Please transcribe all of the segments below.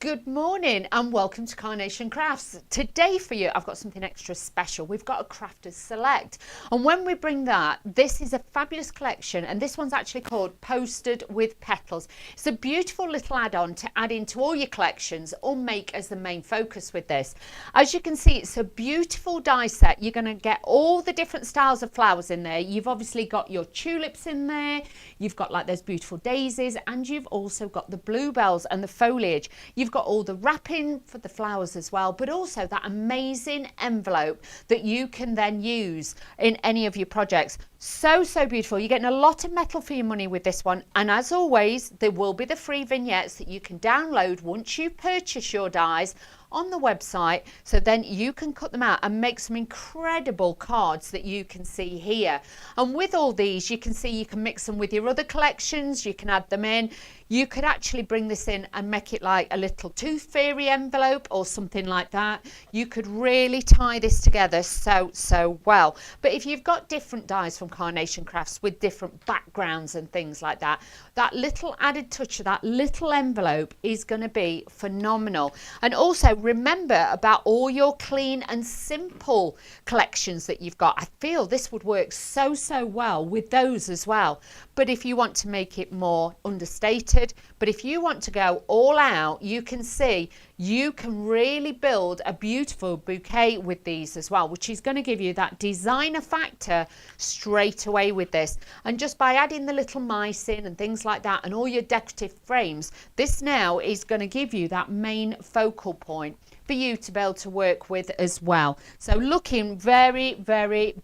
Good morning and welcome to Carnation Crafts. Today for you, I've got something extra special. We've got a Crafters Select. And when we bring that, this is a fabulous collection. And this one's actually called Posted with Petals. It's a beautiful little add-on to add into all your collections or make as the main focus with this. As you can see, it's a beautiful die set. You're going to get all the different styles of flowers in there. You've obviously got your tulips in there. You've got like those beautiful daisies. And you've also got the bluebells and the foliage. You've got all the wrapping for the flowers as well, but also that amazing envelope that you can then use in any of your projects. So beautiful. You're getting a lot of metal for your money with this one. And as always, there will be the free vignettes that you can download once you purchase your dies on the website, so then you can cut them out and make some incredible cards that you can see here. And with all these, you can see you can mix them with your other collections. You can add them in. You could actually bring this in and make it like a little tooth fairy envelope or something like that. You could really tie this together so well. But if you've got different dies from Carnation Crafts with different backgrounds and things like that, that little added touch of that little envelope is going to be phenomenal. And also remember about all your clean and simple collections that you've got. I feel this would work so well with those as well. But if you want to make it more understated, but if you want to go all out, you can see you can really build a beautiful bouquet with these as well, which is going to give you that designer factor straight away with this. And just by adding the little mice in and things like that and all your decorative frames, this now is going to give you that main focal point for you to be able to work with as well. So looking very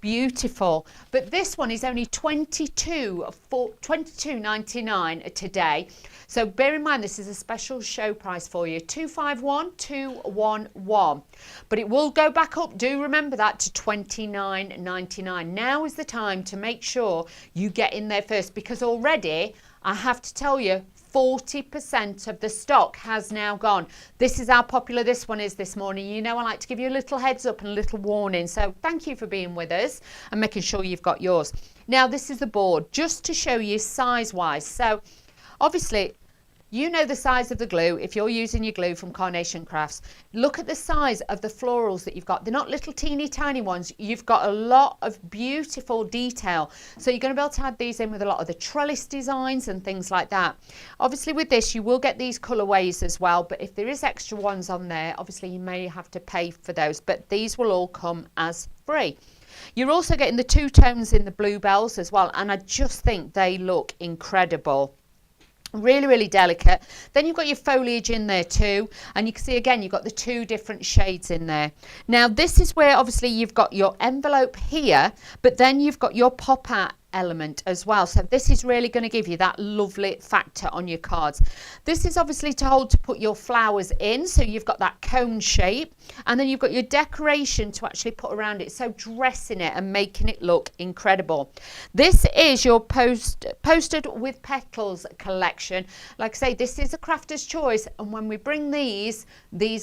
beautiful. But this one is only $22.99 today. So bear in mind, this is a special show price for you, $251,211. But it will go back up, do remember that, to $29.99. Now is the time to make sure you get in there first, because already I have to tell you, 40% of the stock has now gone. This is how popular this one is this morning. You know, I like to give you a little heads up and a little warning. So thank you for being with us and making sure you've got yours. Now, this is the board just to show you size wise. So obviously, you know the size of the glue if you're using your glue from Carnation Crafts. Look at the size of the florals that you've got. They're not little teeny tiny ones. You've got a lot of beautiful detail. So you're going to be able to add these in with a lot of the trellis designs and things like that. Obviously with this, you will get these colorways as well. But if there is extra ones on there, obviously you may have to pay for those. But these will all come as free. You're also getting the two tones in the bluebells as well. And I just think they look incredible. Really delicate. Then you've got your foliage in there too, and you can see again you've got the two different shades in there. Now this is where obviously you've got your envelope here, but then you've got your pop out element as well. So this is really going to give you that lovely factor on your cards. This is obviously to hold to put your flowers in, so you've got that cone shape, and then you've got your decoration to actually put around it, so dressing it and making it look incredible. This is your Posted with Petals collection. Like I say, this is a crafter's choice, and when we bring these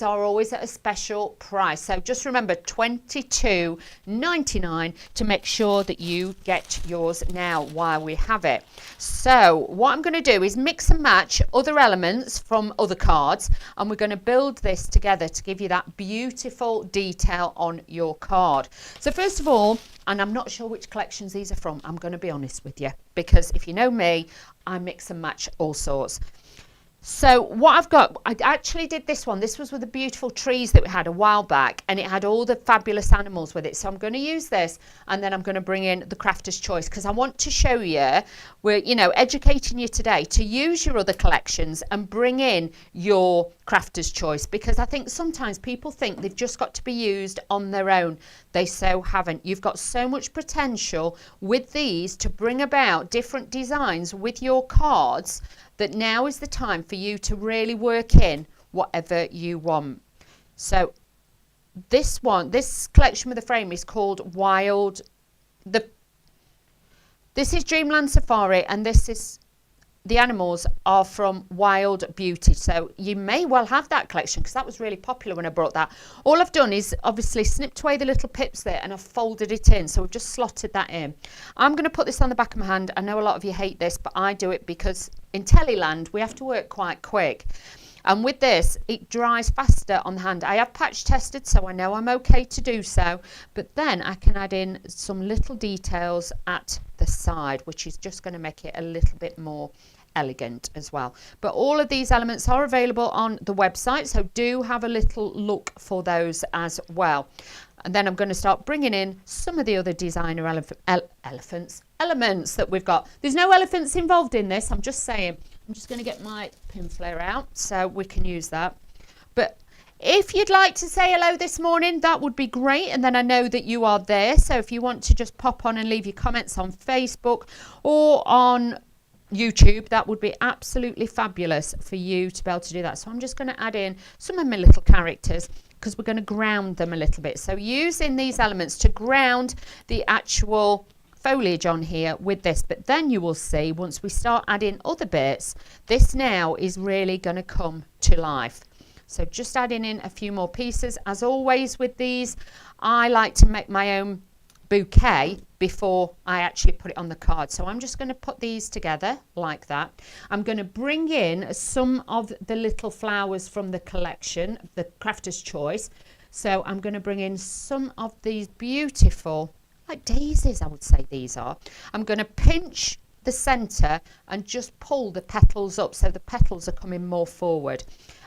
are always at a special price. So just remember $22.99 to make sure that you get yours now while we have it. So what I'm going to do is mix and match other elements from other cards, and we're going to build this together to give you that beautiful detail on your card. So first of all, and I'm not sure which collections these are from, I'm going to be honest with you, because if you know me, I mix and match all sorts. So what I've got, I actually did this one. This was with the beautiful trees that we had a while back, and it had all the fabulous animals with it. So I'm going to use this, and then I'm going to bring in the crafter's choice, because I want to show you, we're, you know, educating you today to use your other collections and bring in your crafter's choice, because I think sometimes people think they've just got to be used on their own. They so haven't. You've got so much potential with these to bring about different designs with your cards, that now is the time for you to really work in whatever you want. So this collection with the frame is called Wild. This is Dreamland Safari, and this is the animals are from Wild Beauty. So you may well have that collection, because that was really popular when I brought that. All I've done is obviously snipped away the little pips there, and I've folded it in. So we've just slotted that in. I'm going to put this on the back of my hand. I know a lot of you hate this, but I do it because in Tellyland we have to work quite quick. And with this, it dries faster on the hand. I have patch tested, so I know I'm okay to do so. But then I can add in some little details at the side, which is just going to make it a little bit more elegant as well. But all of these elements are available on the website, so do have a little look for those as well. And then I'm going to start bringing in some of the other designer elements that we've got. There's no elephants involved in this, I'm just saying. I'm just going to get my pin flare out so we can use that. But if you'd like to say hello this morning, that would be great. And then I know that you are there. So if you want to just pop on and leave your comments on Facebook or on YouTube, that would be absolutely fabulous for you to be able to do that. So I'm just going to add in some of my little characters because we're going to ground them a little bit. So using these elements to ground the actual foliage on here with this, but then you will see once we start adding other bits, this now is really going to come to life. So just adding in a few more pieces. As always with these, I like to make my own bouquet before I actually put it on the card. So I'm just going to put these together like that. I'm going to bring in some of the little flowers from the collection, the Crafter's Choice. So I'm going to bring in some of these beautiful, like daisies, I would say these are. I'm going to pinch the center and just pull the petals up so the petals are coming more forward.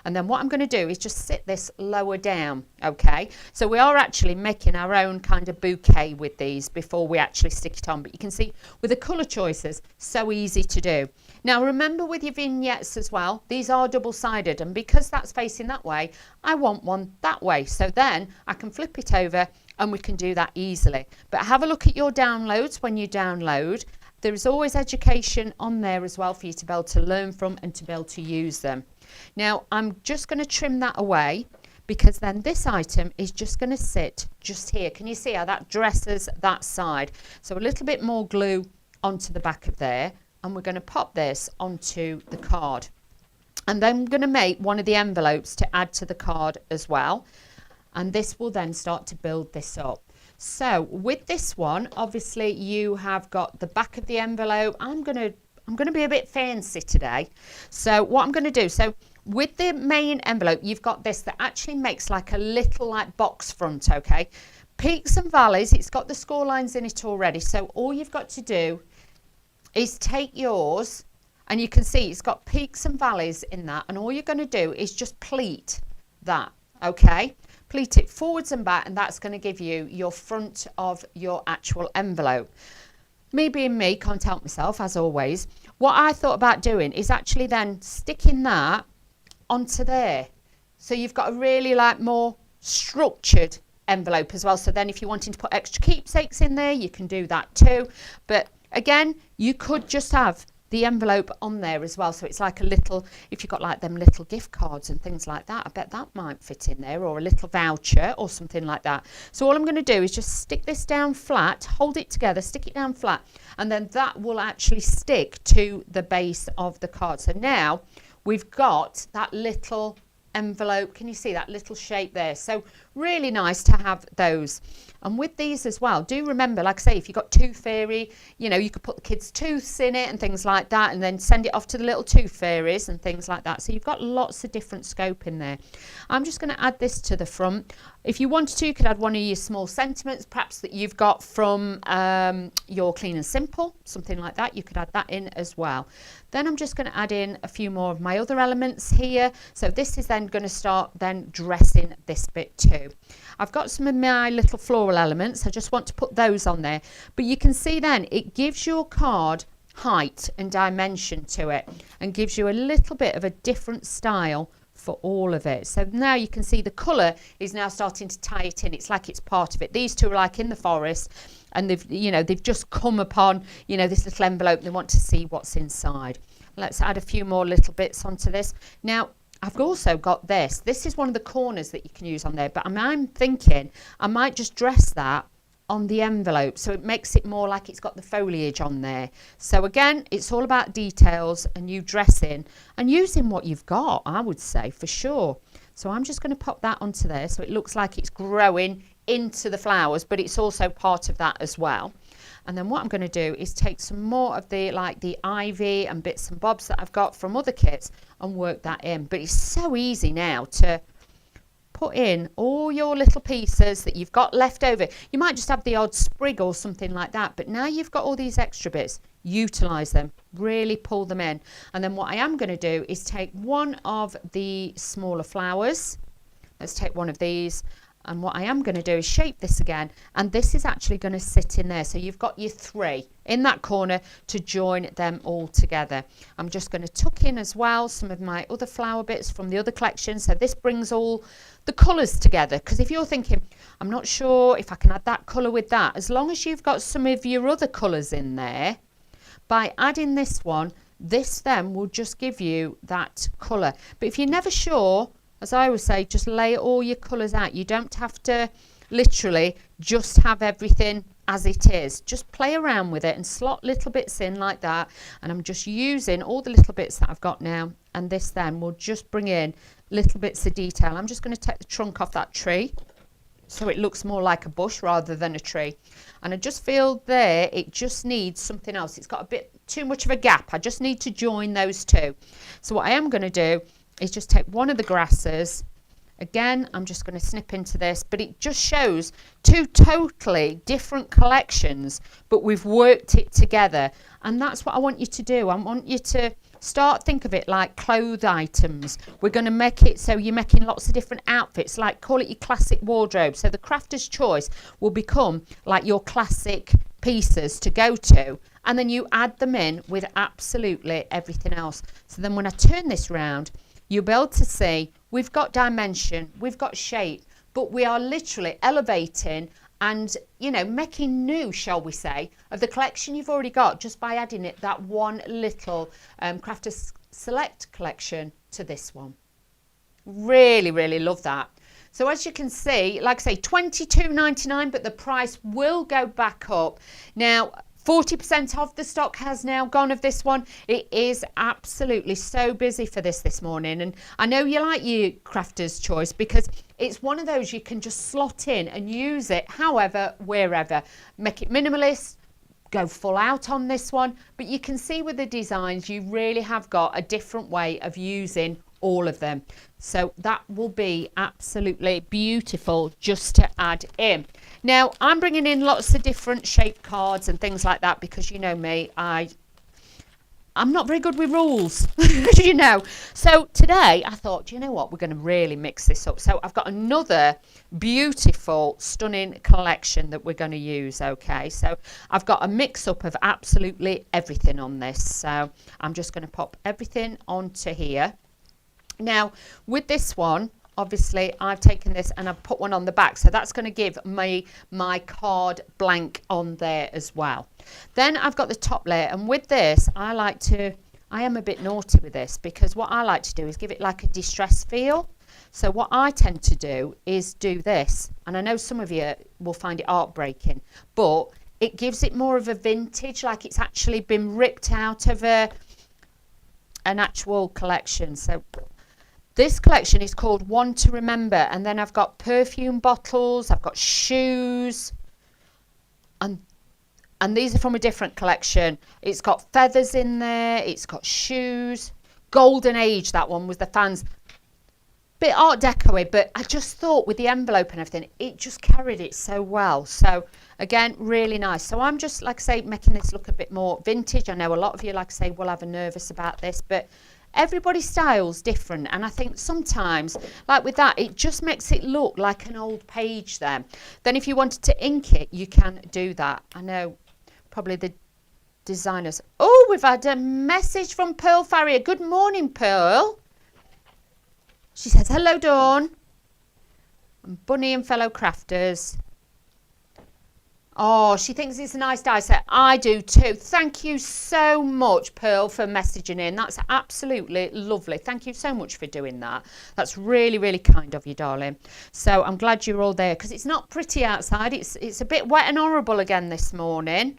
And then what I'm going to do is just sit this lower down. Okay, so we are actually making our own kind of bouquet with these before we actually stick it on, but you can see with the color choices, so easy to do. Now remember with your vignettes as well, these are double-sided, and because that's facing that way, I want one that way, so then I can flip it over and we can do that easily. But have a look at your downloads when you download. There is always education on there as well for you to be able to learn from and to be able to use them. Now I'm just going to trim that away because then this item is just going to sit just here. Can you see how that dresses that side? So a little bit more glue onto the back of there, and we're going to pop this onto the card. And then I'm going to make one of the envelopes to add to the card as well. And this will then start to build this up. So with this one, obviously you have got the back of the envelope. I'm going to be a bit fancy today. So what I'm going to do, so with the main envelope, you've got this that actually makes like a little like box front, okay? Peaks and valleys, it's got the score lines in it already. So all you've got to do is take yours, and you can see it's got peaks and valleys in that. And all you're going to do is just pleat that, okay? Pleat it forwards and back, and that's going to give you your front of your actual envelope. Me being me, can't help myself as always. What I thought about doing is actually then sticking that onto there. So you've got a really like more structured envelope as well. So then if you're wanting to put extra keepsakes in there, you can do that too. But again, you could just have the envelope on there as well, so it's like a little, if you've got like them little gift cards and things like that, I bet that might fit in there, or a little voucher or something like that. So all I'm going to do is just stick this down flat, hold it together, stick it down flat, and then that will actually stick to the base of the card. So now we've got that little envelope. Can you see that little shape there? So really nice to have those. And with these as well, do remember, like I say, if you've got tooth fairy, you know, you could put the kids' tooths in it and things like that, and then send it off to the little tooth fairies and things like that. So you've got lots of different scope in there. I'm just going to add this to the front. If you wanted to, you could add one of your small sentiments, perhaps that you've got from your Clean and Simple, something like that. You could add that in as well. Then I'm just going to add in a few more of my other elements here. So this is then going to start then dressing this bit too. I've got some of my little floral elements. I just want to put those on there. But you can see then it gives your card height and dimension to it, and gives you a little bit of a different style for all of it. So now you can see the colour is now starting to tie it in. It's like it's part of it. These two are like in the forest, and they've just come upon, this little envelope. They want to see what's inside. Let's add a few more little bits onto this. Now I've also got this. This is one of the corners that you can use on there, but I'm thinking I might just dress that on the envelope so it makes it more like it's got the foliage on there. So again, it's all about details and you dressing and using what you've got, I would say, for sure. So I'm just going to pop that onto there so it looks like it's growing into the flowers, but it's also part of that as well. And then what I'm going to do is take some more of the like the ivy and bits and bobs that I've got from other kits and work that in. But it's so easy now to put in all your little pieces that you've got left over. You might just have the odd sprig or something like that, but now you've got all these extra bits, utilize them, really pull them in. And then what I am going to do is take one of the smaller flowers. Let's take one of these, and what I am going to do is shape this again, and this is actually going to sit in there. So you've got your 3 in that corner to join them all together. I'm just going to tuck in as well some of my other flower bits from the other collection, so this brings all the colours together. Because if you're thinking, I'm not sure if I can add that colour with that, as long as you've got some of your other colours in there, by adding this one, this then will just give you that colour. But if you're never sure, as I always say, just lay all your colours out. You don't have to literally just have everything as it is. Just play around with it and slot little bits in like that. And I'm just using all the little bits that I've got now. And this then will just bring in little bits of detail. I'm just going to take the trunk off that tree so it looks more like a bush rather than a tree. And I just feel there it just needs something else. It's got a bit too much of a gap. I just need to join those two. So what I am going to do is just take one of the grasses. Again, I'm just going to snip into this, but it just shows 2 totally different collections, but we've worked it together. And that's what I want you to do. I want you to think of it like clothes items. We're going to make it so you're making lots of different outfits, like call it your classic wardrobe. So the crafter's choice will become like your classic pieces to go to, and then you add them in with absolutely everything else. So then when I turn this round, you'll be able to see we've got dimension, we've got shape, but we are literally elevating and, you know, making new, shall we say, of the collection you've already got just by adding it that one little Crafters Select collection to this one. Really, really love that. So as you can see, like I say, $22.99, but the price will go back up. Now, 40% of the stock has now gone of this one. It is absolutely so busy for this morning. And I know you like your crafter's choice because it's one of those you can just slot in and use it however, wherever. Make it minimalist, go full out on this one. But you can see with the designs, you really have got a different way of using all of them. So that will be absolutely beautiful just to add in. Now I'm bringing in lots of different shape cards and things like that because you know me, I'm not very good with rules, you know. So today I thought, you know what, we're going to really mix this up. So I've got another beautiful, stunning collection that we're going to use. Okay, so I've got a mix up of absolutely everything on this. So I'm just going to pop everything onto here. Now with this one, obviously I've taken this and I've put one on the back, so that's going to give me my card blank on there as well. Then I've got the top layer, and with this I am a bit naughty with this because what I like to do is give it like a distressed feel. So what I tend to do is do this, and I know some of you will find it heartbreaking, but it gives it more of a vintage, like it's actually been ripped out of an actual collection. So this collection is called One to Remember, and then I've got perfume bottles, I've got shoes, and these are from a different collection. It's got feathers in there, it's got shoes, Golden Age, that one was the fans. Bit Art Deco-y, but I just thought with the envelope and everything, it just carried it so well. So again, really nice. So I'm just, like I say, making this look a bit more vintage. I know a lot of you, like I say, will have a nervous about this, but everybody's style's different, and I think sometimes, like with that, it just makes it look like an old page then. Then if you wanted to ink it, you can do that. I know probably the designers. Oh, we've had a message from Pearl Farrier. Good morning, Pearl. She says, hello, Dawn. And Bunny and fellow crafters. Oh, she thinks it's a nice die set. I do too. Thank you so much, Pearl, for messaging in. That's absolutely lovely. Thank you so much for doing that. That's really, really kind of you, darling. So I'm glad you're all there because it's not pretty outside. It's a bit wet and horrible again this morning.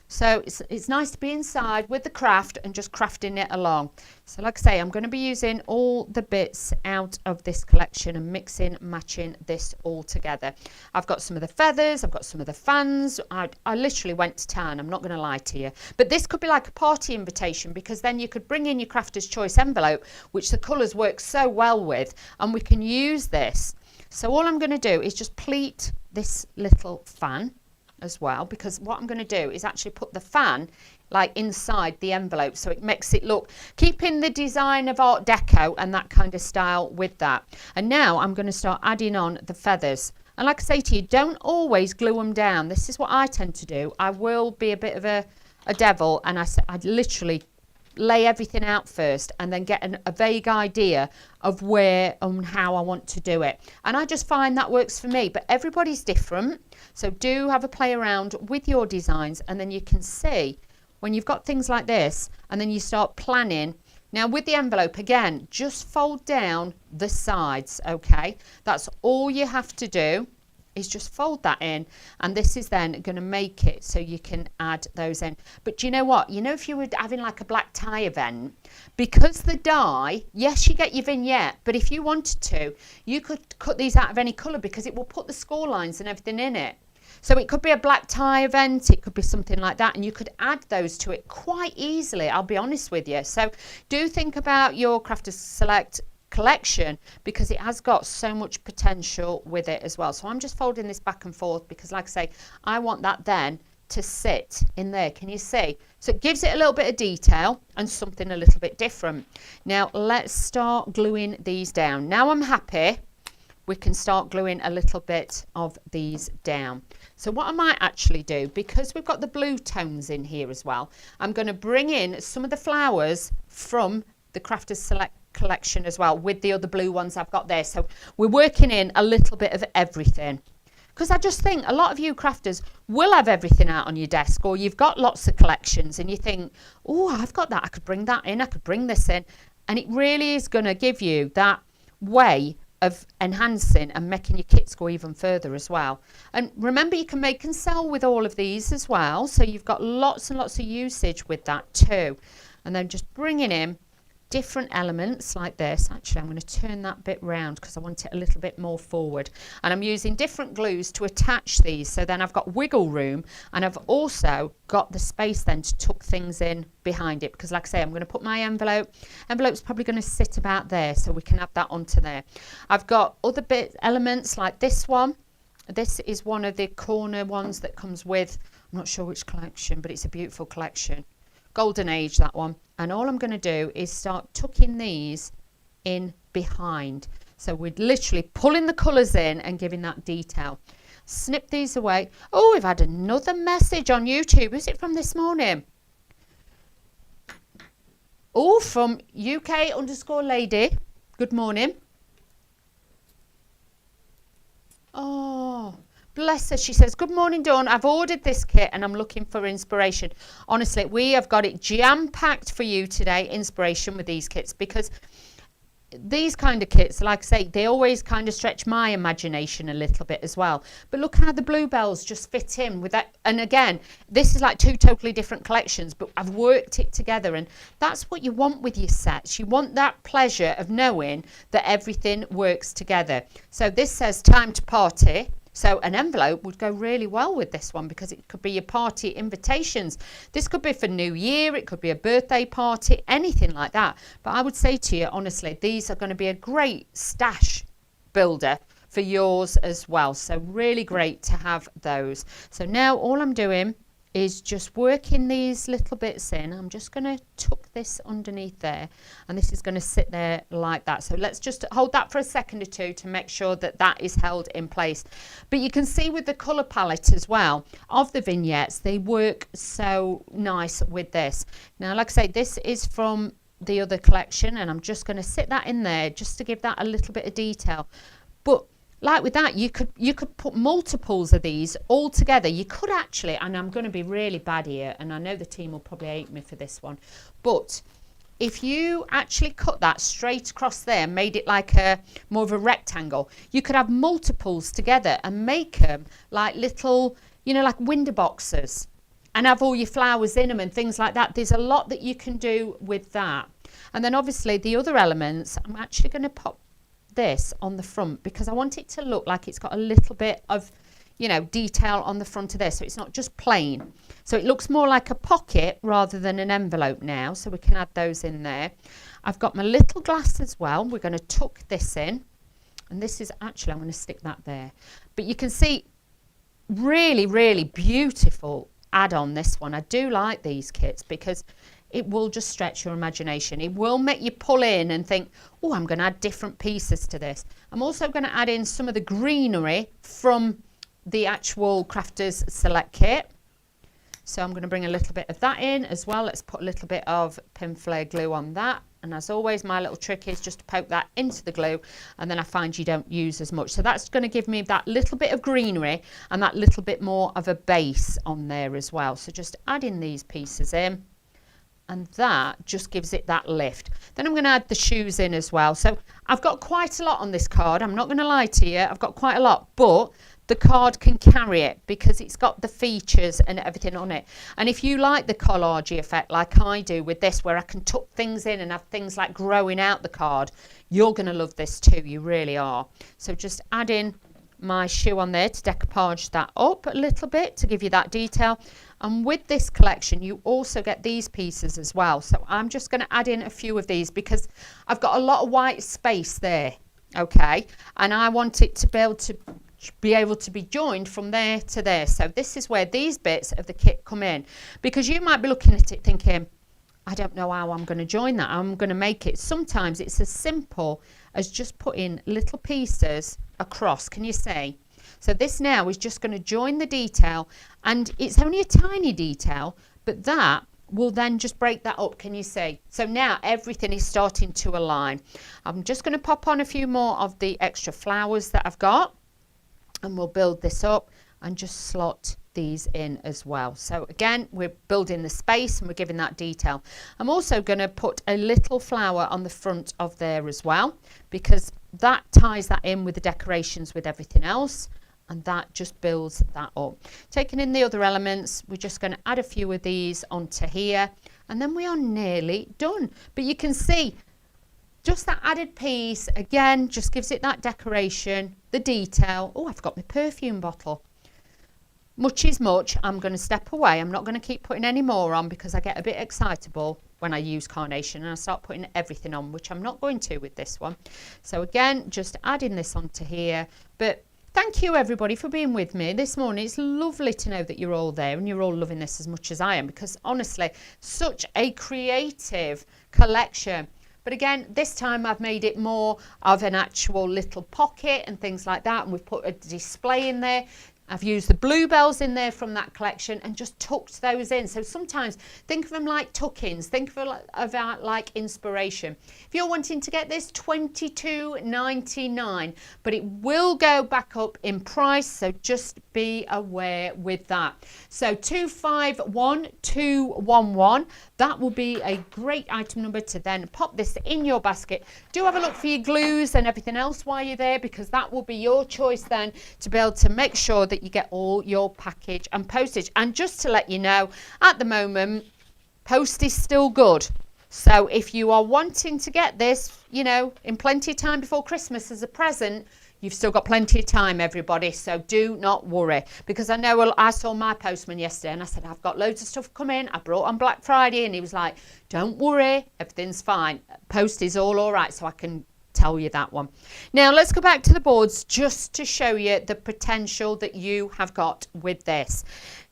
So it's nice to be inside with the craft and just crafting it along. So like I say, I'm going to be using all the bits out of this collection and mixing, matching this all together. I've got some of the feathers, I've got some of the fans. I literally went to town, I'm not going to lie to you. But this could be like a party invitation, because then you could bring in your Crafter's Choice envelope, which the colours work so well with, and we can use this. So all I'm going to do is just pleat this little fan as well, because what I'm going to do is actually put the fan like inside the envelope, so it makes it look, keeping the design of Art Deco and that kind of style with that. And now I'm going to start adding on the feathers. And like I say to you, don't always glue them down. This is what I tend to do. I will be a bit of a devil, and I literally lay everything out first and then get a vague idea of where and how I want to do it. And I just find that works for me, but everybody's different. So do have a play around with your designs, and then you can see when you've got things like this and then you start planning. Now with the envelope, again, just fold down the sides, okay? That's all you have to do, is just fold that in, and this is then going to make it so you can add those in. But do you know what? You know, if you were having like a black tie event, because the die, yes, you get your vignette, but if you wanted to, you could cut these out of any colour, because it will put the score lines and everything in it. So it could be a black tie event, it could be something like that, and you could add those to it quite easily, I'll be honest with you. So do think about your Crafters Select collection, because it has got so much potential with it as well. So I'm just folding this back and forth, because like I say, I want that then to sit in there. Can you see? So it gives it a little bit of detail and something a little bit different. Now let's start gluing these down. Now I'm happy, we can start gluing a little bit of these down. So what I might actually do, because we've got the blue tones in here as well, I'm going to bring in some of the flowers from the Crafters Select collection as well, with the other blue ones I've got there. So we're working in a little bit of everything, because I just think a lot of you crafters will have everything out on your desk, or you've got lots of collections and you think, oh, I've got that, I could bring that in, I could bring this in. And it really is going to give you that way of enhancing and making your kits go even further as well. And remember, you can make and sell with all of these as well, so you've got lots and lots of usage with that too. And then just bringing in different elements like this. Actually, I'm going to turn that bit round because I want it a little bit more forward, and I'm using different glues to attach these, so then I've got wiggle room, and I've also got the space then to tuck things in behind it, because like I say, I'm going to put my envelope's probably going to sit about there, so we can add that onto there. I've got other elements like this one. This is one of the corner ones that comes with, I'm not sure which collection, but it's a beautiful collection. Golden Age, that one. And all I'm going to do is start tucking these in behind. So we're literally pulling the colours in and giving that detail. Snip these away. Oh, we've had another message on YouTube. Is it from this morning? Oh, from UK_lady. Good morning. Oh, bless her. She says, good morning, Dawn. I've ordered this kit and I'm looking for inspiration. Honestly, we have got it jam-packed for you today, inspiration with these kits, because these kind of kits, like I say, they always kind of stretch my imagination a little bit as well. But look how the bluebells just fit in with that. And again, this is like two totally different collections, but I've worked it together, and that's what you want with your sets. You want that pleasure of knowing that everything works together. So this says time to party. So an envelope would go really well with this one, because it could be your party invitations. This could be for New Year, it could be a birthday party, anything like that. But I would say to you, honestly, these are going to be a great stash builder for yours as well. So really great to have those. So now all I'm doing is just working these little bits in. I'm just going to tuck this underneath there, and this is going to sit there like that. So let's just hold that for a second or two to make sure that that is held in place. But you can see with the colour palette as well of the vignettes, they work so nice with this. Now, like I say, this is from the other collection, and I'm just going to sit that in there just to give that a little bit of detail. But like with that, you could put multiples of these all together. You could actually, and I'm going to be really bad here, and I know the team will probably hate me for this one, but if you actually cut that straight across there, made it like a more of a rectangle, you could have multiples together and make them like little, you know, like window boxes. and have all your flowers in them and things like that. There's a lot that you can do with that. And then obviously the other elements, I'm actually going to pop this on the front because I want it to look like it's got a little bit of, you know, detail on the front of this, so it's not just plain. So it looks more like a pocket rather than an envelope now, so we can add those in there. I've got my little glass as well. We're going to tuck this in, and this is actually, I'm going to stick that there. But you can see really, really beautiful add on this one. I do like these kits because it will just stretch your imagination. It will make you pull in and think, oh, I'm going to add different pieces to this. I'm also going to add in some of the greenery from the actual Crafters Select kit. So I'm going to bring a little bit of that in as well. Let's put a little bit of pin flare glue on that. And as always, my little trick is just to poke that into the glue, and then I find you don't use as much. So that's going to give me that little bit of greenery and that little bit more of a base on there as well. So just adding these pieces in, and that just gives it that lift. Then I'm going to add the shoes in as well. So I've got quite a lot on this card. I'm not going to lie to you. I've got quite a lot, but the card can carry it because it's got the features and everything on it. And if you like the collage effect like I do with this, where I can tuck things in and have things like growing out the card, you're going to love this too. You really are. So just add in my shoe on there to decoupage that up a little bit to give you that detail. And with this collection you also get these pieces as well. So I'm just going to add in a few of these because I've got a lot of white space there, okay, and I want it to be able to be joined from there to there. So this is where these bits of the kit come in, because you might be looking at it thinking, I don't know how I'm going to join that, I'm going to make it. Sometimes it's as simple as just putting little pieces across. Can you see? So this now is just going to join the detail, and it's only a tiny detail, but that will then just break that up. Can you see? So now everything is starting to align. I'm just going to pop on a few more of the extra flowers that I've got, and we'll build this up and just slot these in as well. So again, we're building the space and we're giving that detail. I'm also going to put a little flower on the front of there as well, because that ties that in with the decorations with everything else, and that just builds that up. Taking in the other elements, we're just going to add a few of these onto here, and then we are nearly done. But you can see just that added piece again just gives it that decoration, the detail. Oh, I've got my perfume bottle. Much is much. I'm going to step away. I'm not going to keep putting any more on because I get a bit excitable when I use carnation and I start putting everything on, which I'm not going to with this one. So again, just adding this onto here. But thank you everybody for being with me this morning. It's lovely to know that you're all there and you're all loving this as much as I am, because honestly, such a creative collection. But again, this time I've made it more of an actual little pocket and things like that, and we've put a display in there. I've used the bluebells in there from that collection and just tucked those in. So sometimes think of them like tuck-ins, think of that like inspiration. If you're wanting to get this, $22.99, but it will go back up in price, so just be aware with that. So 251211, that will be a great item number to then pop this in your basket. Do have a look for your glues and everything else while you're there, because that will be your choice then to be able to make sure that you get all your package and postage. And just to let you know, at the moment, post is still good. So if you are wanting to get this, you know, in plenty of time before Christmas as a present, you've still got plenty of time, everybody. So do not worry, because I know I saw my postman yesterday and I said, I've got loads of stuff coming. I brought on Black Friday, and he was like, don't worry, everything's fine. Post is all right. So I can tell you that one. Now let's go back to the boards just to show you the potential that you have got with this.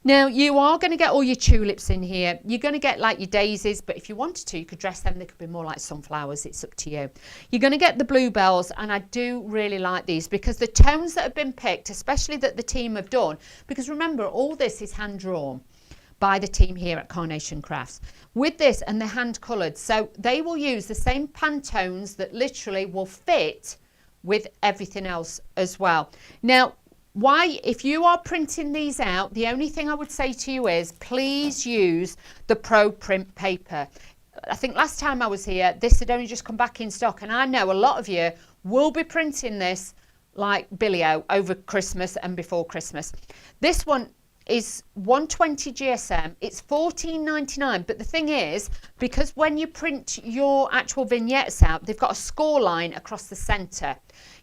Now you are going to get all your tulips in here. You're going to get like your daisies, but if you wanted to, you could dress them. They could be more like sunflowers. It's up to you. You're going to get the bluebells, and I do really like these because the tones that have been picked, especially that the team have done, because remember, all this is hand drawn by the team here at Carnation Crafts with this, and they're hand coloured, so they will use the same Pantones that literally will fit with everything else as well. Now, why, if you are printing these out, the only thing I would say to you is please use the Pro Print paper. I think last time I was here, this had only just come back in stock, and I know a lot of you will be printing this like Billy-O over Christmas and before Christmas. This one, is 120 GSM. It's $14.99, but the thing is, because when you print your actual vignettes out, they've got a score line across the center.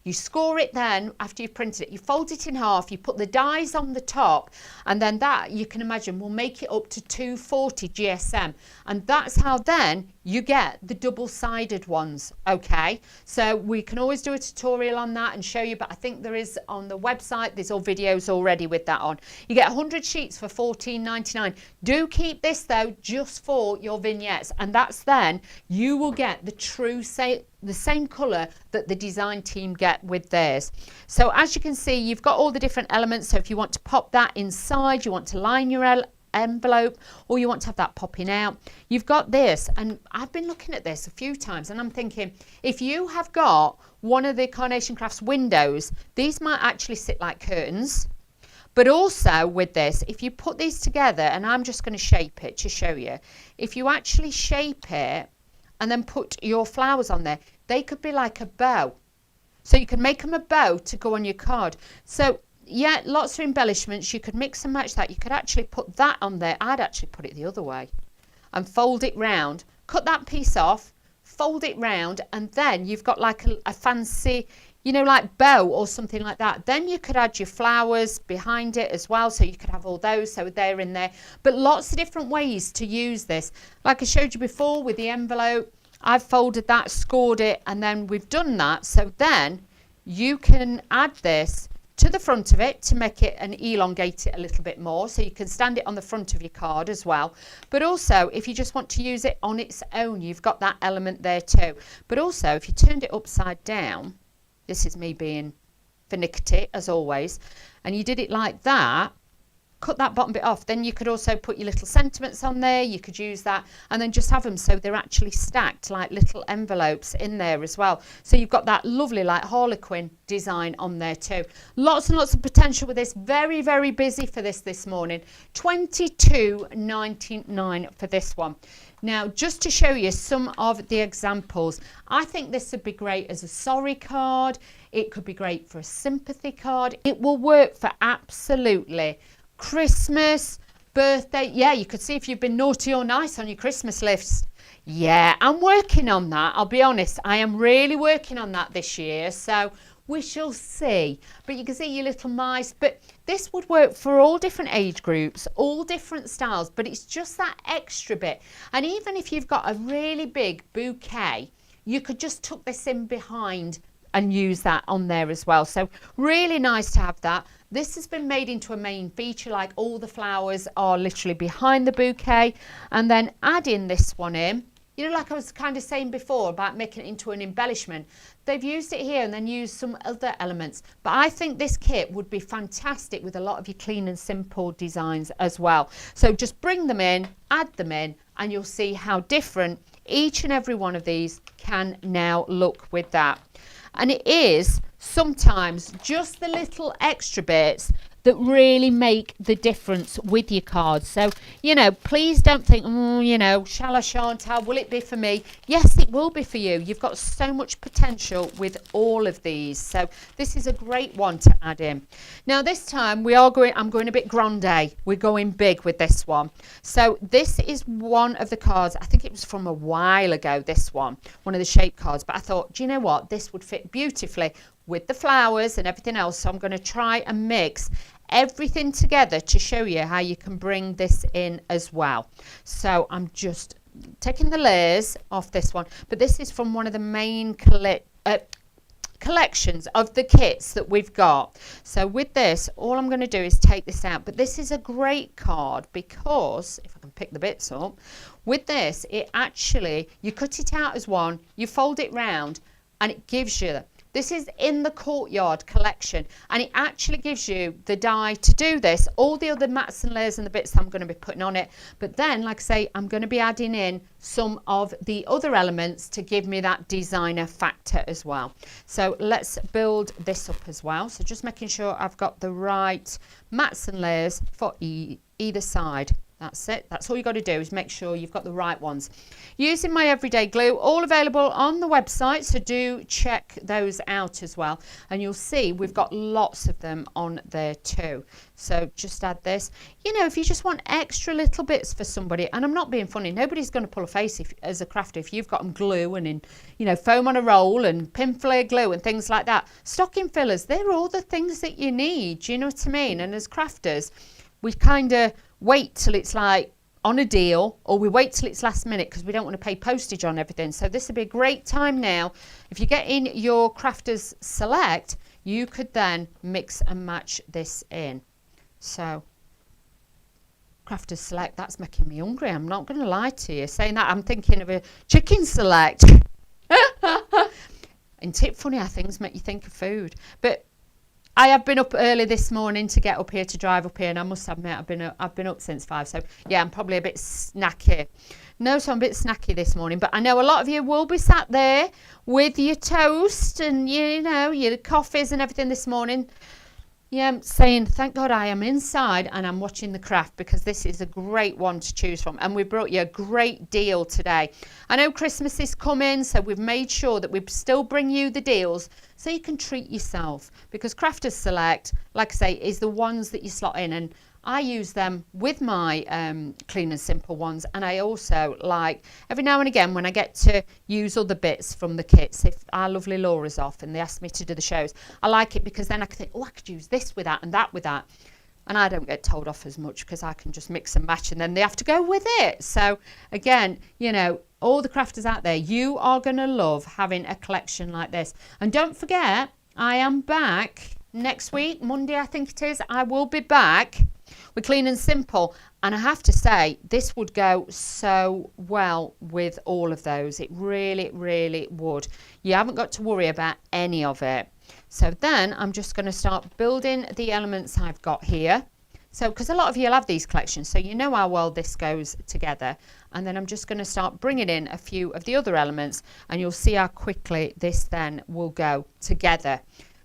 You score it then after you've printed it, you fold it in half, you put the dies on the top, and then that, you can imagine, will make it up to 240 GSM. And that's how then you get the double-sided ones, okay? So we can always do a tutorial on that and show you, but I think there is on the website, there's all videos already with that on. You get 100 sheets for $14.99. Do keep this though, just for your vignettes, and that's then you will get the true the same colour that the design team get with theirs. So as you can see, you've got all the different elements. So if you want to pop that inside, you want to line your envelope, or you want to have that popping out, you've got this. And I've been looking at this a few times and I'm thinking, if you have got one of the Carnation Crafts windows, these might actually sit like curtains. But also with this, if you put these together, and I'm just going to shape it to show you, if you actually shape it and then put your flowers on there, they could be like a bow. So you can make them a bow to go on your card. So yeah, lots of embellishments. You could mix and match that. You could actually put that on there. I'd actually put it the other way and fold it round, cut that piece off, fold it round, and then you've got like a fancy, you know, like bow or something like that. Then you could add your flowers behind it as well, so you could have all those, so they're in there. But lots of different ways to use this. Like I showed you before with the envelope, I've folded that, scored it, and then we've done that. So then you can add this to the front of it to make it and elongate it a little bit more, so you can stand it on the front of your card as well. But also if you just want to use it on its own, you've got that element there too. But also if you turned it upside down, this is me being finicky as always, and you did it like that, cut that bottom bit off, then you could also put your little sentiments on there. You could use that and then just have them so they're actually stacked like little envelopes in there as well. So you've got that lovely like Harlequin design on there too. Lots and lots of potential with this. Very, very busy for this morning. $22.99 for this one. Now, just to show you some of the examples, I think this would be great as a sorry card. It could be great for a sympathy card. It will work for absolutely Christmas, birthday. Yeah, you could see if you've been naughty or nice on your Christmas list. Yeah, I'm working on that. I'll be honest, I am really working on that this year. So we shall see. But you can see your little mice. But this would work for all different age groups, all different styles. But it's just that extra bit. And even if you've got a really big bouquet, you could just tuck this in behind and use that on there as well. So really nice to have that. This has been made into a main feature, like all the flowers are literally behind the bouquet, and then adding this one in, you know, like I was kind of saying before about making it into an embellishment. They've used it here and then used some other elements, but I think this kit would be fantastic with a lot of your clean and simple designs as well. So just bring them in, add them in, and you'll see how different each and every one of these can now look with that. And it is sometimes just the little extra bits that really make the difference with your cards. So, you know, please don't think, you know, shall I, shan't I, will it be for me? Yes, it will be for you. You've got so much potential with all of these. So this is a great one to add in. Now this time I'm going a bit grande. We're going big with this one. So this is one of the cards, I think it was from a while ago, this one of the shape cards, but I thought, do you know what, this would fit beautifully with the flowers and everything else. So I'm going to try and mix everything together to show you how you can bring this in as well. So I'm just taking the layers off this one, but this is from one of the main collections of the kits that we've got. So with this, all I'm going to do is take this out, but this is a great card because if I can pick the bits up, with this, it actually, you cut it out as one, you fold it round, and it gives you, this is in the Courtyard collection, and it actually gives you the die to do this, all the other mats and layers and the bits that I'm going to be putting on it. But then, like I say, I'm going to be adding in some of the other elements to give me that designer factor as well. So let's build this up as well. So just making sure I've got the right mats and layers for either side. That's it. That's all you got to do is make sure you've got the right ones. Using my everyday glue, all available on the website, so do check those out as well. And you'll see we've got lots of them on there too. So just add this. You know, if you just want extra little bits for somebody, and I'm not being funny, nobody's going to pull a face as a crafter if you've got them glue and in, you know, foam on a roll and pin flare glue and things like that. Stocking fillers, they're all the things that you need. Do you know what I mean? And as crafters, we kind of wait till it's like on a deal, or we wait till it's last minute because we don't want to pay postage on everything. So this would be a great time now. If you get in your Crafters Select, you could then mix and match this in. So Crafters Select, that's making me hungry. I'm not going to lie to you. Saying that, I'm thinking of a chicken select. Isn't it funny how things make you think of food? But I have been up early this morning to get up here, to drive up here, and I must admit I've been up since 5. So yeah, I'm probably a bit snacky. No, so I'm a bit snacky this morning. But I know a lot of you will be sat there with your toast and, you know, your coffees and everything this morning. Yeah, saying, thank God I am inside and I'm watching the craft, because this is a great one to choose from. And we brought you a great deal today. I know Christmas is coming, so we've made sure that we still bring you the deals so you can treat yourself. Because Crafters Select, like I say, is the ones that you slot in. And I use them with my clean and simple ones, and I also like every now and again when I get to use other bits from the kits. If our lovely Laura's off and they ask me to do the shows, I like it because then I can think, oh, I could use this with that and that with that, and I don't get told off as much because I can just mix and match, and then they have to go with it. So again, you know, all the crafters out there, you are going to love having a collection like this. And don't forget, I am back next week, Monday I think it is. I will be back with Clean and Simple, and I have to say this would go so well with all of those. It really, really would. You haven't got to worry about any of it. So then I'm just going to start building the elements I've got here. So because a lot of you will have these collections, so you know how well this goes together. And then I'm just going to start bringing in a few of the other elements, and you'll see how quickly this then will go together.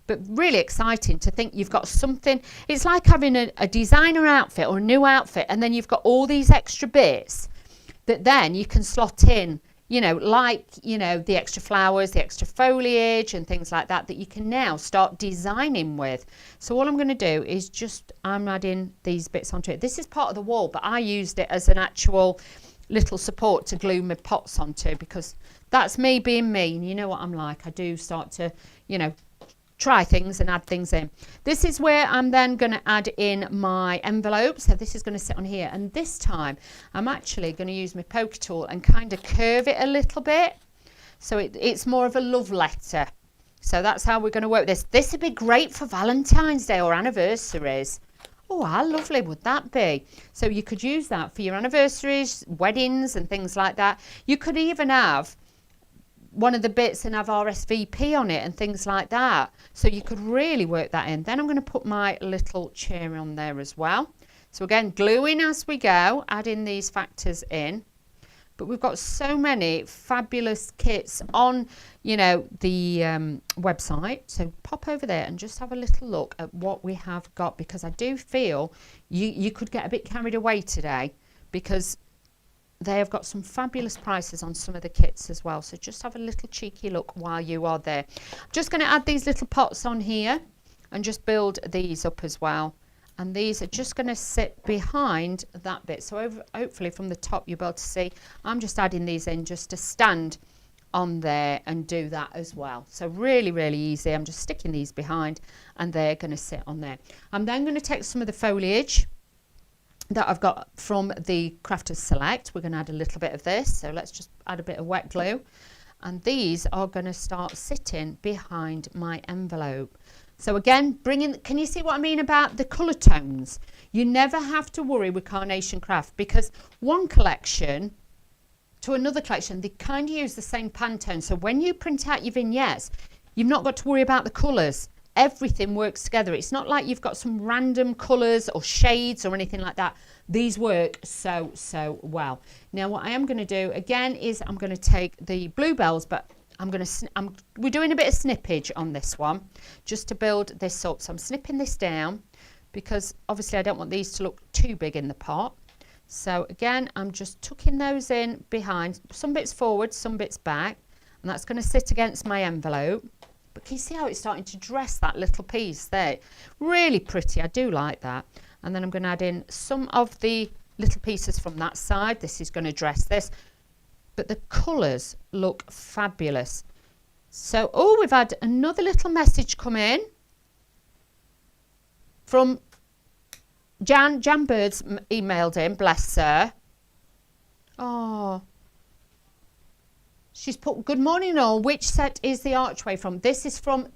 But really exciting to think you've got something. It's like having a designer outfit or a new outfit, and then you've got all these extra bits that then you can slot in, you know, like, you know, the extra flowers, the extra foliage and things like that, that you can now start designing with. So all I'm going to do is I'm adding these bits onto it. This is part of the wall, but I used it as an actual little support to glue my pots onto, because that's me being me. And you know what I'm like. I do start to, you know, try things and add things in. This is where I'm then going to add in my envelope. So this is going to sit on here, and this time I'm actually going to use my poker tool and kind of curve it a little bit, so it's more of a love letter. So that's how we're going to work this. This would be great for Valentine's Day or anniversaries. Oh, how lovely would that be? So you could use that for your anniversaries, weddings and things like that. You could even have one of the bits and have RSVP on it and things like that. So you could really work that in. Then I'm going to put my little chair on there as well. So again, gluing as we go, adding these factors in. But we've got so many fabulous kits on, you know, the website. So pop over there and just have a little look at what we have got, because I do feel you could get a bit carried away today, because they have got some fabulous prices on some of the kits as well. So just have a little cheeky look while you are there. I'm just going to add these little pots on here and just build these up as well. And these are just going to sit behind that bit. So hopefully from the top you'll be able to see. I'm just adding these in just to stand on there and do that as well. So really, really easy. I'm just sticking these behind and they're going to sit on there. I'm then going to take some of the foliage that I've got from the Crafters Select. We're going to add a little bit of this, so let's just add a bit of wet glue, and these are going to start sitting behind my envelope. So again, can you see what I mean about the colour tones? You never have to worry with Carnation Craft, because one collection to another collection, they kind of use the same Pantone. So when you print out your vignettes, you've not got to worry about the colours. Everything works together. It's not like you've got some random colours or shades or anything like that. These work so, so well. Now what I am going to do again is I'm going to take the bluebells, but we're doing a bit of snippage on this one just to build this up. So I'm snipping this down because obviously I don't want these to look too big in the pot. So again, I'm just tucking those in behind, some bits forward, some bits back, and that's going to sit against my envelope. But can you see how it's starting to dress that little piece there? Really pretty, I do like that. And then I'm going to add in some of the little pieces from that side. This is going to dress this, but the colours look fabulous. So, oh, we've had another little message come in from Jan Bird's emailed in, bless her. Oh, she's put, good morning all, which set is the archway from? This is from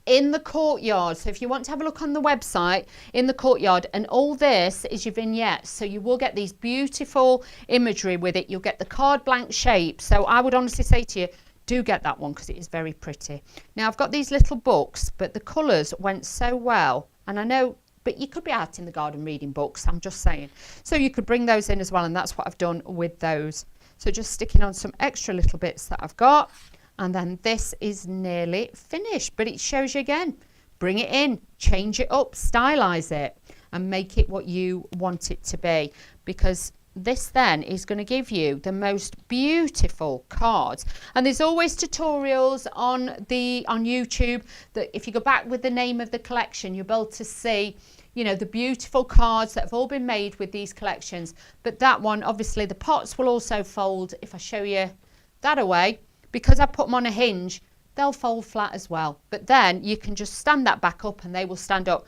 In the Courtyard. So if you want to have a look on the website, In the Courtyard, and all this is your vignettes. So you will get these beautiful imagery with it. You'll get the card blank shape. So I would honestly say to you, do get that one because it is very pretty. Now I've got these little books, but the colours went so well. And I know, but you could be out in the garden reading books, I'm just saying. So you could bring those in as well, and that's what I've done with those. So just sticking on some extra little bits that I've got. And then this is nearly finished, but it shows you again, bring it in, change it up, stylize it, and make it what you want it to be, because this then is going to give you the most beautiful cards. And there's always tutorials on YouTube that if you go back with the name of the collection, you'll be able to see, you know, the beautiful cards that have all been made with these collections. But that one, obviously the pots will also fold. If I show you that away, because I put them on a hinge, they'll fold flat as well. But then you can just stand that back up and they will stand up.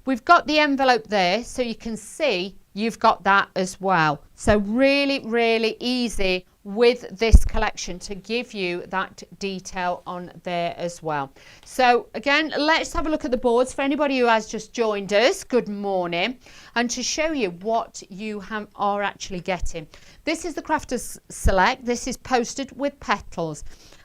We've got the envelope there, so you can see you've got that as well. So really, really easy with this collection to give you that detail on there as well. So again, let's have a look at the boards for anybody who has just joined us. Good morning. And to show you what you are actually getting. This is the Crafters Select. This is posted with Petals.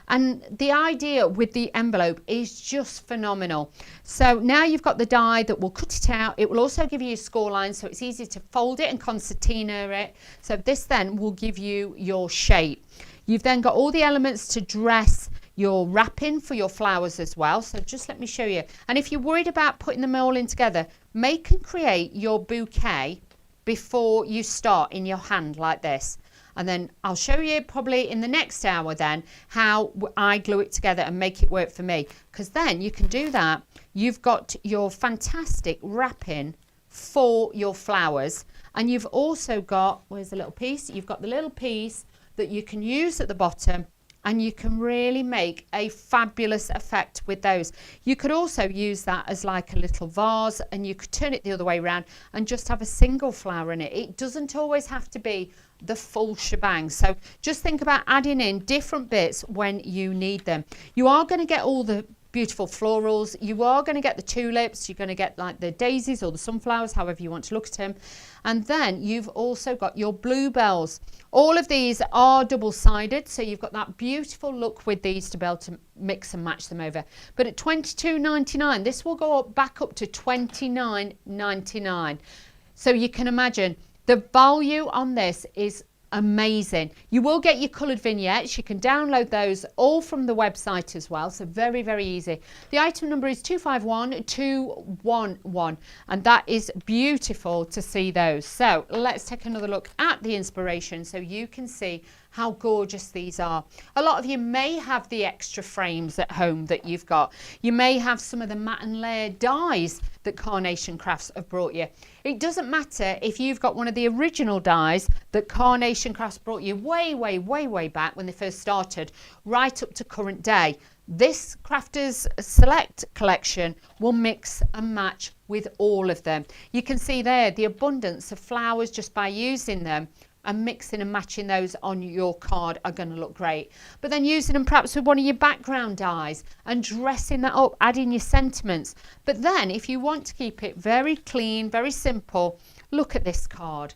And the idea with the envelope is just phenomenal. So now you've got the die that will cut it out. It will also give you a score line, so it's easy to fold it and concertina it. So this then will give you your shape. You've then got all the elements to dress your wrapping for your flowers as well. So just let me show you. And if you're worried about putting them all in together, make and create your bouquet before you start in your hand like this. And then I'll show you probably in the next hour then how I glue it together and make it work for me. Because then you can do that. You've got your fantastic wrapping for your flowers. And you've also got, where's the little piece? You've got the little piece that you can use at the bottom. And you can really make a fabulous effect with those. You could also use that as like a little vase, and you could turn it the other way around and just have a single flower in it. It doesn't always have to be the full shebang. So just think about adding in different bits when you need them. You are going to get all the beautiful florals. You are going to get the tulips. You're going to get like the daisies or the sunflowers, however you want to look at them. And then you've also got your bluebells. All of these are double-sided, so you've got that beautiful look with these to be able to mix and match them over. But at $22.99, this will go back up to $29.99. So you can imagine the value on this is amazing. You will get your coloured vignettes. You can download those all from the website as well. So very, very easy. The item number is 251211, and that is beautiful to see those. So let's take another look at the inspiration so you can see how gorgeous these are. A lot of you may have the extra frames at home that you've got. You may have some of the matte and layer dies that Carnation Crafts have brought you. It doesn't matter if you've got one of the original dies that Carnation Crafts brought you way, way, way, way back when they first started, right up to current day. This Crafters Select collection will mix and match with all of them. You can see there the abundance of flowers just by using them, and mixing and matching those on your card are going to look great. But then using them perhaps with one of your background dies and dressing that up, adding your sentiments. But then if you want to keep it very clean, very simple, look at this card.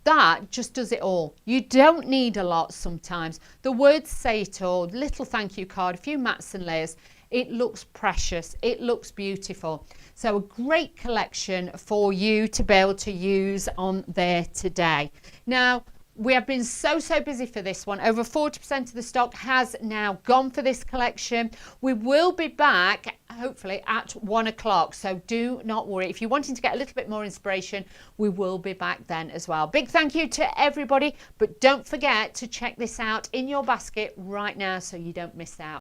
That just does it all. You don't need a lot sometimes. The words say it all. Little thank you card, a few mats and layers. It looks precious. It looks beautiful. So a great collection for you to be able to use on there today. Now, we have been so busy for this one. Over 40% of the stock has now gone for this collection. We will be back hopefully at 1 o'clock. So do not worry. If you're wanting to get a little bit more inspiration, we will be back then as well. Big thank you to everybody, but don't forget to check this out in your basket right now so you don't miss out.